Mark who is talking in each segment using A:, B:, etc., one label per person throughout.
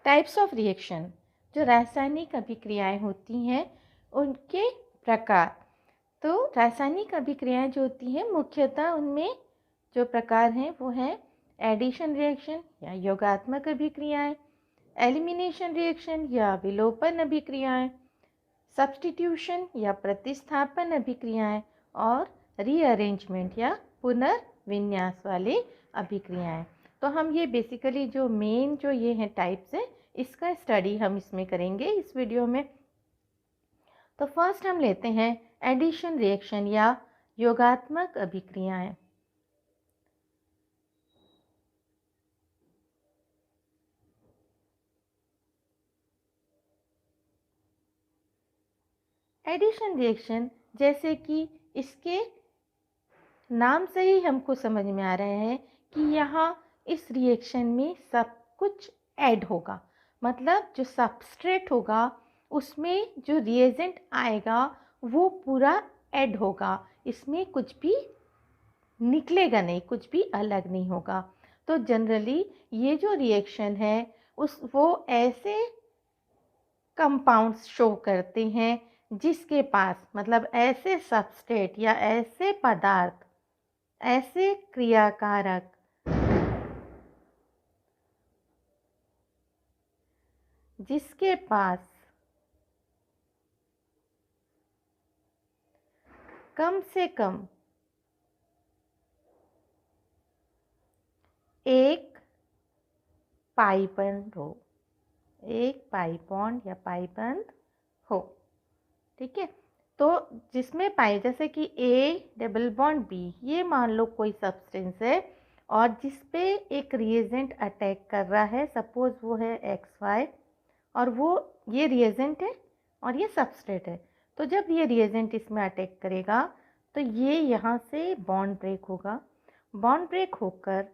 A: Types of reaction, जो रासायनिक अभिक्रियाएं होती हैं उनके प्रकार। तो रासायनिक अभिक्रियाएं जो होती हैं मुख्यतः उनमें जो प्रकार हैं वो हैं एडिशन रिएक्शन या योगात्मक अभिक्रियाएं, एलिमिनेशन रिएक्शन या विलोपन अभिक्रियाएं, सब्स्टिट्यूशन या प्रतिस्थापन अभिक्रियाएं और रीअरेंजमेंट या पुनर्विन्यास वाले अभिक्रियाएं। तो हम ये बेसिकली जो मेन जो ये हैं टाइप्स हैं इसका स्टडी हम इसमें करेंगे इस वीडियो में। तो फर्स्ट हम लेते हैं एडिशन रिएक्शन या योगात्मक अभिक्रियाएं। एडिशन रिएक्शन जैसे कि इसके नाम से ही हमको समझ में आ रहा है कि यहाँ इस रिएक्शन में सब कुछ ऐड होगा, मतलब जो सबस्ट्रेट होगा उसमें जो रिएजेंट आएगा वो पूरा ऐड होगा, इसमें कुछ भी निकलेगा नहीं, कुछ भी अलग नहीं होगा। तो जनरली ये जो रिएक्शन है वो ऐसे कंपाउंड्स शो करते हैं जिसके पास मतलब ऐसे सबस्ट्रेट या ऐसे पदार्थ, ऐसे क्रियाकारक जिसके पास कम से कम एक पाई बंध हो, एक पाई बॉन्ड या पाई बंध हो, ठीक है। तो जिसमें पाई जैसे कि ए डबल बॉन्ड बी, ये मान लो कोई सब्सटेंस है और जिस पे एक रिएजेंट अटैक कर रहा है, सपोज वो है एक्स वाई और वो ये रिएजेंट है और ये सबस्ट्रेट है। तो जब ये रिएजेंट इसमें अटैक करेगा तो ये यहाँ से बॉन्ड ब्रेक होगा, बॉन्ड ब्रेक होकर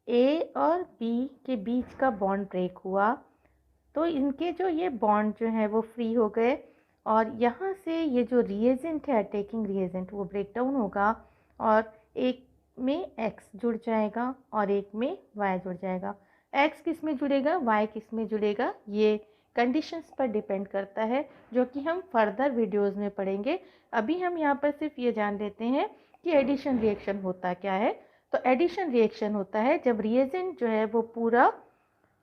A: ए और बी के बीच का बॉन्ड ब्रेक हुआ तो इनके जो ये बॉन्ड जो है वो फ्री हो गए और यहाँ से ये जो रिएजेंट है अटैकिंग रिएजेंट वो ब्रेक डाउन होगा और एक में एक्स जुड़ जाएगा और एक में वाई जुड़ जाएगा। एक्स किस में जुड़ेगा, वाई किस में जुड़ेगा, ये कंडीशंस पर डिपेंड करता है जो कि हम फर्दर वीडियोस में पढ़ेंगे। अभी हम यहाँ पर सिर्फ ये जान लेते हैं कि एडिशन रिएक्शन होता क्या है। तो एडिशन रिएक्शन होता है जब रिएजेंट जो है वो पूरा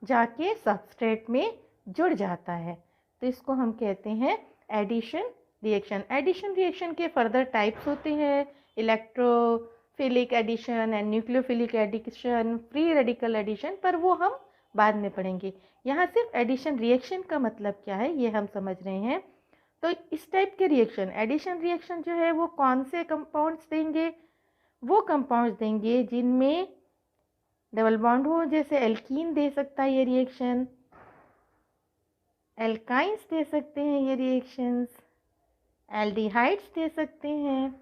A: जाके सबस्ट्रेट में जुड़ जाता है, तो इसको हम कहते हैं एडिशन रिएक्शन। एडिशन रिएक्शन के फर्दर टाइप्स होते हैं, electrophilic addition and nucleophilic addition, free radical addition, पर वो हम बाद में पढ़ेंगे। यहाँ सिर्फ एडिशन रिएक्शन का मतलब क्या है ये हम समझ रहे हैं। तो इस टाइप के रिएक्शन एडिशन रिएक्शन जो है वो कौन से कंपाउंड्स देंगे, वो कंपाउंड्स देंगे जिनमें डबल बॉन्ड हो, जैसे एल्कीन दे सकता है ये रिएक्शन, एल्काइंस दे सकते हैं ये रिएक्शंस, एल्डिहाइड्स दे सकते हैं,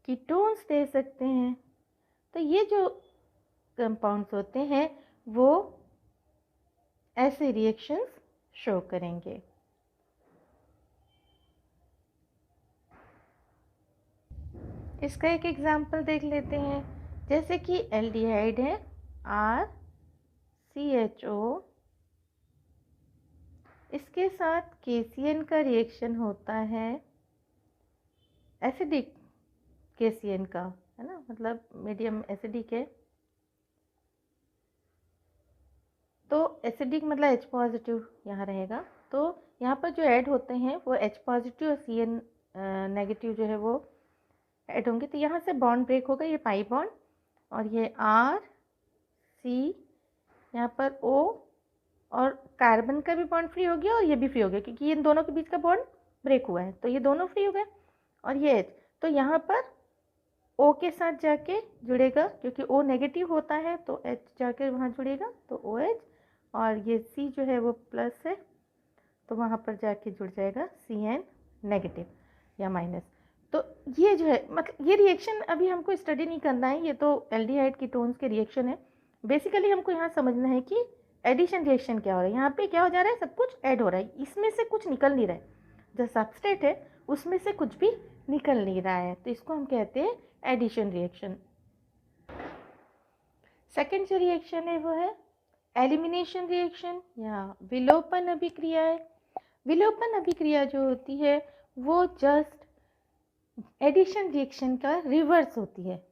A: कीटोन्स दे सकते हैं। तो ये जो कंपाउंड्स होते हैं वो ऐसे रिएक्शंस शो करेंगे। इसका एक एग्जांपल देख लेते हैं, जैसे कि एल्डिहाइड है RCHO, इसके साथ KCN का रिएक्शन होता है एसिडिक KCN का, है ना, मतलब मीडियम एसिडिक है। तो एसिडिक मतलब H पॉजिटिव यहाँ रहेगा। तो यहाँ पर जो ऐड होते हैं वो H पॉजिटिव और CN नेगेटिव जो है वो ऐड होंगे। तो यहाँ से बॉन्ड ब्रेक होगा, ये पाई बॉन्ड और ये RC, यहाँ पर O और कार्बन का भी बॉन्ड फ्री हो गया और ये भी फ्री हो गया क्योंकि इन दोनों के बीच का बॉन्ड ब्रेक हुआ है, तो ये दोनों फ्री हो गए। और ये H, तो यहाँ पर O के साथ जाके जुड़ेगा क्योंकि O नेगेटिव होता है तो H जाके वहाँ जुड़ेगा तो OH, और ये C जो है वो प्लस है तो वहाँ पर जाके जुड़ जाएगा CN नेगेटिव या माइनस। तो ये जो है मतलब ये रिएक्शन अभी हमको स्टडी नहीं करना है, ये तो एल्डिहाइड कीटोन्स के रिएक्शन है। बेसिकली हमको यहाँ समझना है कि एडिशन रिएक्शन क्या हो रहा है, यहाँ पे क्या हो जा रहा है, सब कुछ ऐड हो रहा है, इसमें से कुछ निकल नहीं रहा है, जो सबस्ट्रेट है उसमें से कुछ भी निकल नहीं रहा है, तो इसको हम कहते हैं एडिशन रिएक्शन। सेकेंड जो रिएक्शन है वो है एलिमिनेशन रिएक्शन या विलोपन अभिक्रिया है। विलोपन अभिक्रिया जो होती है वो जस्ट एडिशन रिएक्शन का रिवर्स होती है।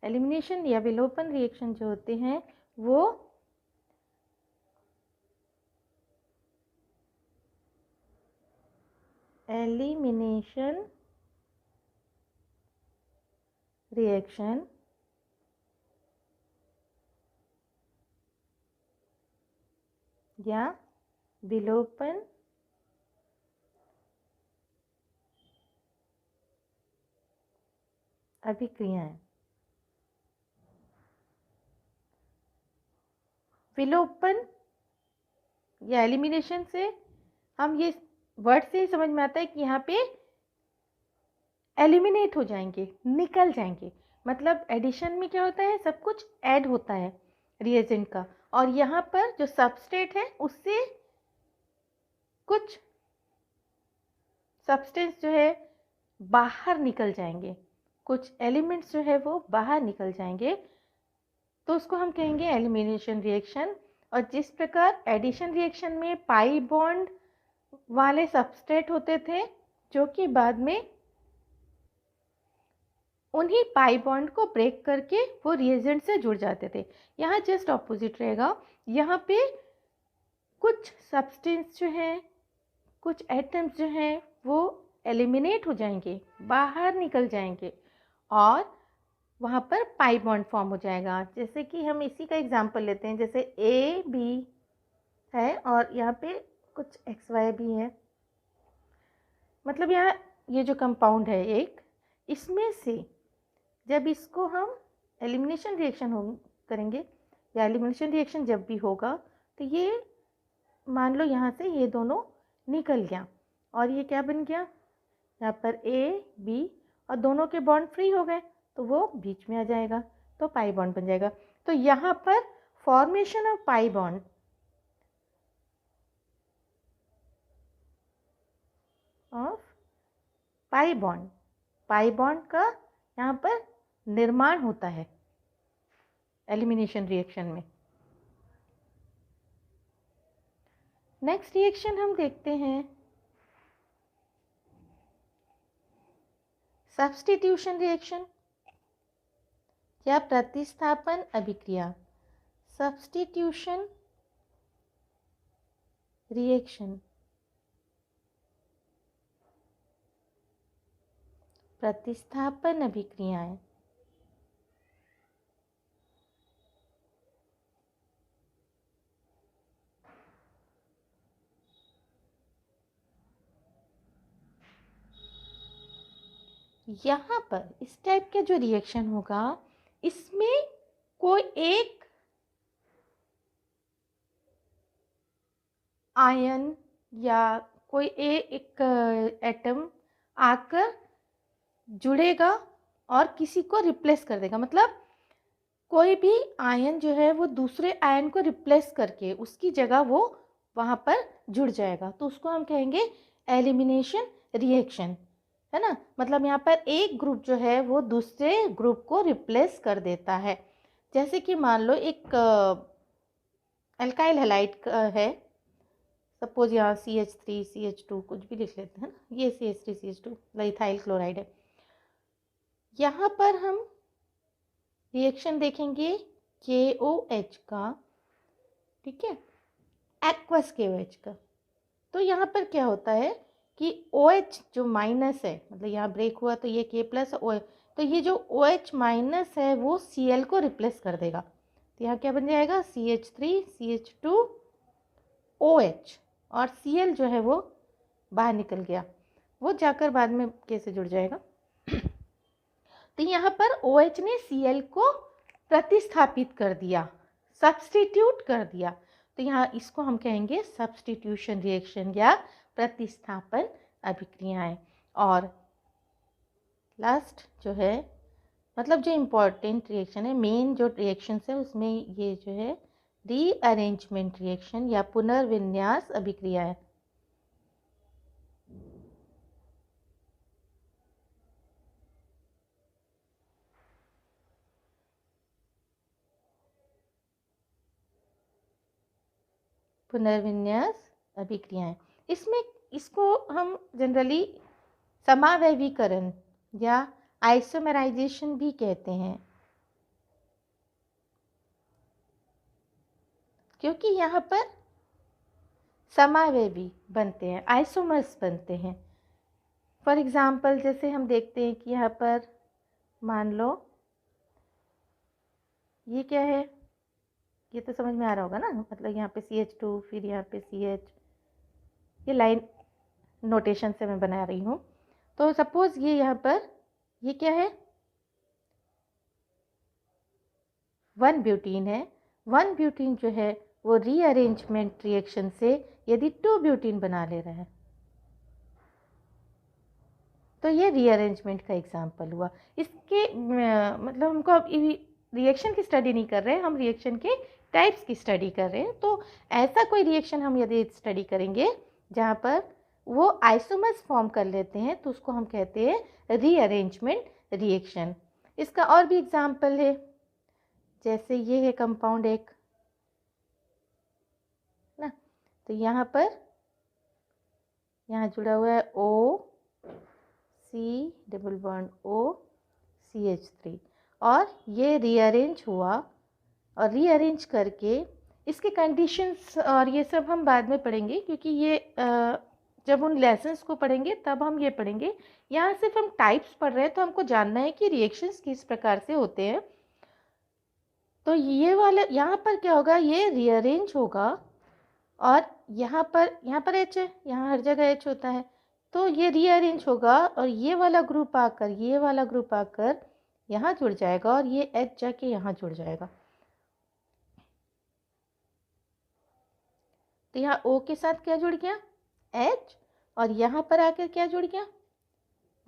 A: एलिमिनेशन या विलोपन रिएक्शन जो होते हैं वो एलिमिनेशन रिएक्शन या विलोपन अभिक्रियाएं। विलोपन या एलिमिनेशन से हम ये वर्ड से ही समझ में आता है कि यहाँ पे एलिमिनेट हो जाएंगे, निकल जाएंगे। मतलब एडिशन में क्या होता है, सब कुछ ऐड होता है रिएजेंट का, और यहाँ पर जो सबस्ट्रेट है उससे कुछ सब्सटेंस जो है बाहर निकल जाएंगे, कुछ एलिमेंट्स जो है वो बाहर निकल जाएंगे, तो उसको हम कहेंगे एलिमिनेशन रिएक्शन। और जिस प्रकार एडिशन रिएक्शन में पाई बॉन्ड वाले सबस्ट्रेट होते थे जो कि बाद में उन्हीं पाई बॉन्ड को ब्रेक करके वो रिएजेंट से जुड़ जाते थे, यहाँ जस्ट ऑपोजिट रहेगा। यहाँ पे कुछ सब्सटेंस जो हैं, कुछ एटम्स जो हैं वो एलिमिनेट हो जाएंगे, बाहर निकल जाएंगे, और वहाँ पर पाई बॉन्ड फॉर्म हो जाएगा। जैसे कि हम इसी का एग्जांपल लेते हैं, जैसे ए बी है और यहाँ पे कुछ एक्स वाई भी है। मतलब यहाँ ये जो कंपाउंड है एक, इसमें से जब इसको हम एलिमिनेशन रिएक्शन करेंगे या एलिमिनेशन रिएक्शन जब भी होगा, तो ये मान लो यहाँ से ये दोनों निकल गया और ये क्या बन गया, यहाँ पर ए बी, और दोनों के बॉन्ड फ्री हो गए तो वो बीच में आ जाएगा, तो पाई बॉन्ड बन जाएगा। तो यहाँ पर formation of pi bond pi bond का यहाँ पर निर्माण होता है एलिमिनेशन रिएक्शन में। नेक्स्ट रिएक्शन हम देखते हैं सब्स्टिट्यूशन रिएक्शन या प्रतिस्थापन अभिक्रिया। सब्स्टिट्यूशन रिएक्शन, प्रतिस्थापन अभिक्रियाएं। यहाँ पर इस टाइप का जो रिएक्शन होगा, इसमें कोई एक आयन या कोई एक एटम आकर जुड़ेगा और किसी को रिप्लेस कर देगा। मतलब कोई भी आयन जो है वो दूसरे आयन को रिप्लेस करके उसकी जगह वो वहाँ पर जुड़ जाएगा, तो उसको हम कहेंगे एलिमिनेशन रिएक्शन, है ना। मतलब यहाँ पर एक ग्रुप जो है वो दूसरे ग्रुप को रिप्लेस कर देता है। जैसे कि मान लो एक अल्काइल हैलाइड है, सपोज यहाँ CH3 CH2 कुछ भी लिख लेते हैं ना, ये CH3 CH2 इथाइल क्लोराइड है। यहाँ पर हम रिएक्शन देखेंगे KOH का, ठीक है, एक्वस KOH का। तो यहाँ पर क्या होता है कि OH जो माइनस है, मतलब यहाँ ब्रेक हुआ तो ये K प्लस OH, तो ये जो OH माइनस है वो Cl को रिप्लेस कर देगा। तो यहाँ क्या बन जाएगा, CH3 CH2 OH, और Cl जो है वो बाहर निकल गया, वो जाकर बाद में K से जुड़ जाएगा। तो यहाँ पर OH ने Cl को प्रतिस्थापित कर दिया, सब्स्टिट्यूट कर दिया। तो यहाँ इसको हम कहेंगे सब्स्टिट्यूशन रिएक्शन या प्रतिस्थापन अभिक्रियाएं। और लास्ट जो है, मतलब जो इम्पोर्टेंट रिएक्शन है, मेन जो रिएक्शन है उसमें ये जो है रीअरेंजमेंट रिएक्शन या पुनर्विन्यास अभिक्रिया है। पुनर्विन्यास अभिक्रियाएं। इसमें इसको हम जनरली समावयवीकरण या आइसोमराइजेशन भी कहते हैं, क्योंकि यहाँ पर समावयवी बनते हैं, आइसोमर्स बनते हैं। फॉर एग्जाम्पल जैसे हम देखते हैं कि यहाँ पर मान लो ये क्या है, ये तो समझ में आ रहा होगा ना, मतलब यहाँ पे CH2 फिर यहाँ पे CH, ये लाइन नोटेशन से मैं बना रही हूँ। तो सपोज ये यहाँ पर ये क्या है, 1 ब्यूटीन है। 1 ब्यूटीन जो है वो रीअरेंजमेंट रिएक्शन से यदि 2 ब्यूटीन बना ले रहा है तो ये रीअरेंजमेंट का एग्जाम्पल हुआ। इसके मतलब हमको अब रिएक्शन की स्टडी नहीं कर रहे हैं, हम रिएक्शन के टाइप्स की स्टडी कर रहे हैं। तो ऐसा कोई रिएक्शन हम यदि स्टडी करेंगे जहाँ पर वो आइसोमर्स फॉर्म कर लेते हैं तो उसको हम कहते हैं रीअरेंजमेंट रिएक्शन। इसका और भी एग्जाम्पल है, जैसे ये है कंपाउंड एक ना, तो यहाँ पर यहाँ जुड़ा हुआ है C double bond O CH3 और ये रीअरेंज हुआ, और रीअरेंज करके इसके कंडीशंस और ये सब हम बाद में पढ़ेंगे, क्योंकि ये जब उन लेसन्स को पढ़ेंगे तब हम ये पढ़ेंगे। यहाँ सिर्फ हम टाइप्स पढ़ रहे हैं तो हमको जानना है कि रिएक्शंस किस प्रकार से होते हैं। तो ये वाला यहाँ पर क्या होगा, ये रीअरेंज होगा और यहाँ पर H है, यहाँ हर जगह H होता है, तो ये रीअरेंज होगा और ये वाला ग्रुप आकर यहाँ जुड़ जाएगा और ये H जाके यहाँ जुड़ जाएगा। तो यहाँ O के साथ क्या जुड़ गया, H, और यहाँ पर आकर क्या जुड़ गया,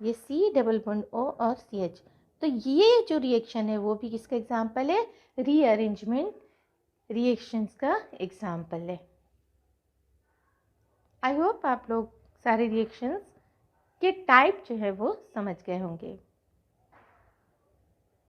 A: ये C डबल बॉन्ड O और CH। तो ये जो रिएक्शन है वो भी किसका एग्जाम्पल है, रीअरेंजमेंट रिएक्शंस का एग्जाम्पल है। आई होप आप लोग सारे रिएक्शंस के टाइप जो है वो समझ गए होंगे।